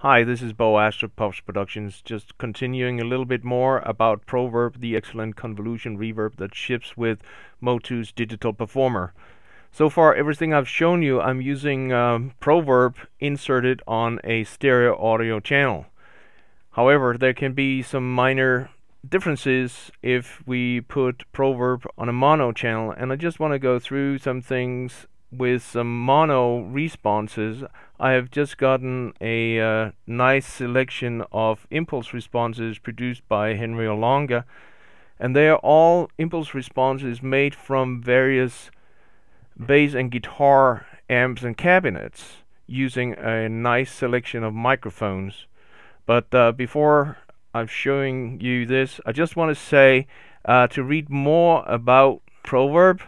Hi, this is Bo Astor, Pops Productions, just continuing a little bit more about ProVerb, the excellent convolution reverb that ships with MOTU's Digital Performer. So far, everything I've shown you, I'm using ProVerb inserted on a stereo audio channel. However, there can be some minor differences if we put ProVerb on a mono channel, and I just want to go through some things with some mono responses. I have just gotten a nice selection of impulse responses produced by Henry Olonga, and they are all impulse responses made from various bass and guitar amps and cabinets using a nice selection of microphones. But before I'm showing you this, I just want to say to read more about ProVerb,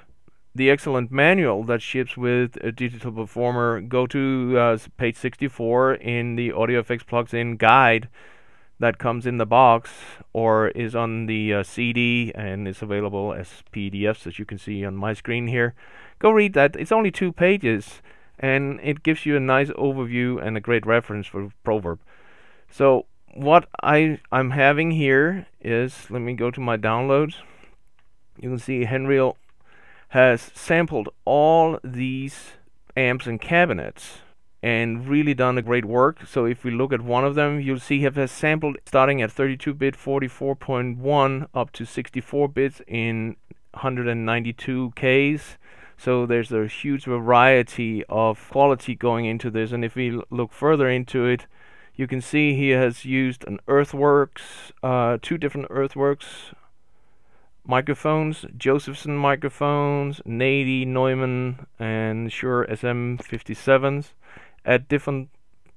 the excellent manual that ships with a Digital Performer, go to page 64 in the Audio Effects Plugin Guide that comes in the box or is on the CD and is available as PDFs, as you can see on my screen here. Go read that. It's only 2 pages and it gives you a nice overview and a great reference for ProVerb. So what I'm having here is, let me go to my downloads. You can see Henry has sampled all these amps and cabinets and really done a great work. So if we look at one of them, you'll see he has sampled starting at 32-bit 44.1 up to 64 bits in 192 Ks. So there's a huge variety of quality going into this, and if we look further into it, you can see he has used an Earthworks, 2 different Earthworks microphones, Josephson microphones, Nady, Neumann, and Shure SM57s at different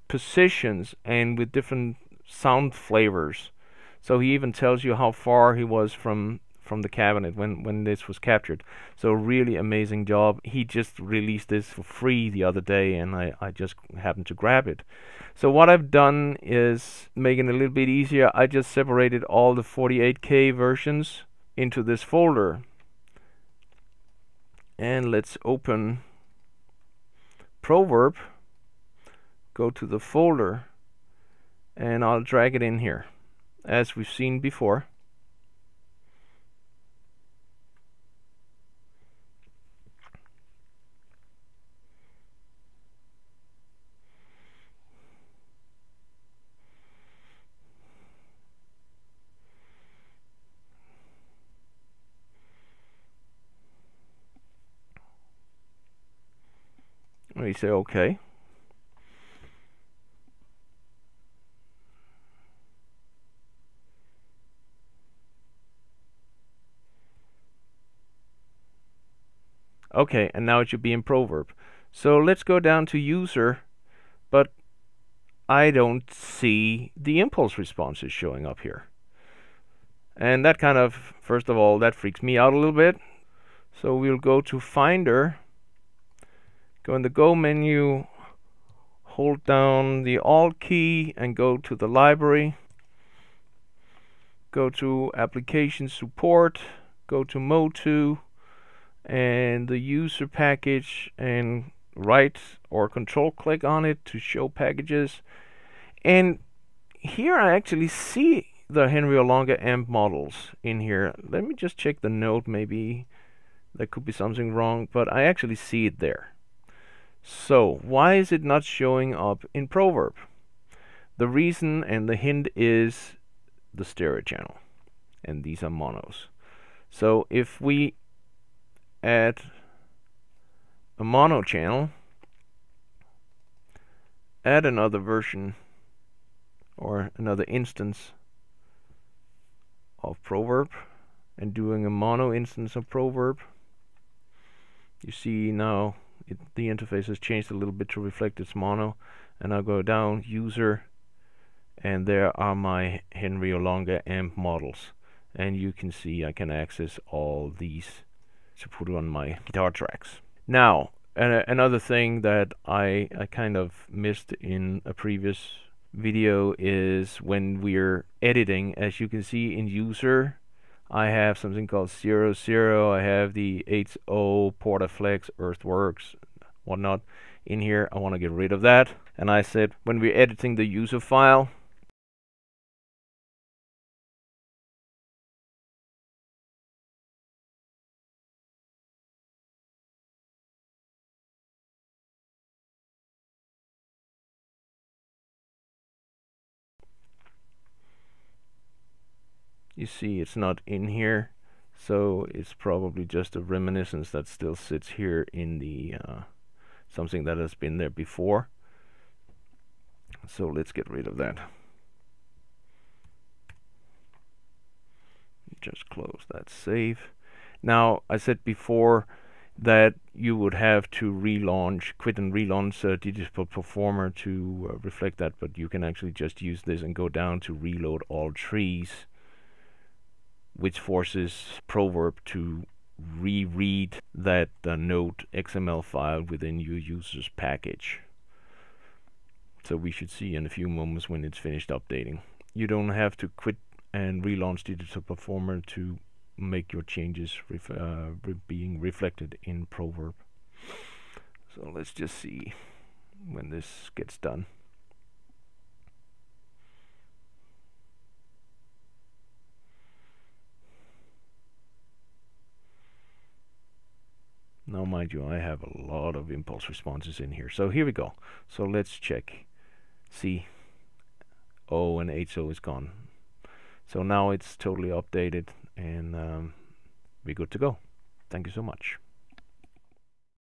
positions and with different sound flavors. So he even tells you how far he was from the cabinet when this was captured. So really amazing job. He just released this for free the other day, and I just happened to grab it. So what I've done is making it a little bit easier. I just separated all the 48K versions into this folder, and let's open ProVerb, go to the folder, and I'll drag it in here as we've seen before. We say OK. Okay, and now it should be in ProVerb. So let's go down to user, but I don't see the impulse responses showing up here. And that kind of, first of all, that freaks me out a little bit. So we'll go to Finder, go in the Go menu, hold down the Alt key and go to the library, go to Application Support, go to MOTU and the user package, and right or control click on it to show packages. And here I actually see the Henry Olonga amp models in here. Let me just check the note, maybe there could be something wrong, but I actually see it there. So why is it not showing up in ProVerb? The reason and the hint is the stereo channel, and these are monos. So if we add a mono channel, add another version or another instance of ProVerb, and doing a mono instance of ProVerb, you see now the interface has changed a little bit to reflect its mono. And I'll go down user, and there are my Henry Olonga amp models, and you can see I can access all these to put on my guitar tracks. Now another thing that I kind of missed in a previous video is when we're editing. As you can see in user, I have something called 00. I have the 80 Portaflex, Earthworks, whatnot. in here. I want to get rid of that. And I said when we're editing the user file, you see it's not in here, so it's probably just a reminiscence that still sits here in the something that has been there before. So let's get rid of that. Just close that, save. Now I said before that you would have to relaunch, quit and relaunch Digital Performer to reflect that, but you can actually just use this and go down to reload all trees, which forces ProVerb to reread that node XML file within your user's package. So we should see in a few moments when it's finished updating. You don't have to quit and relaunch Digital Performer to make your changes being reflected in ProVerb. So let's just see when this gets done. Now mind you, I have a lot of impulse responses in here. So here we go. So let's check. See, O and HO is gone. So now it's totally updated, and we're good to go. Thank you so much.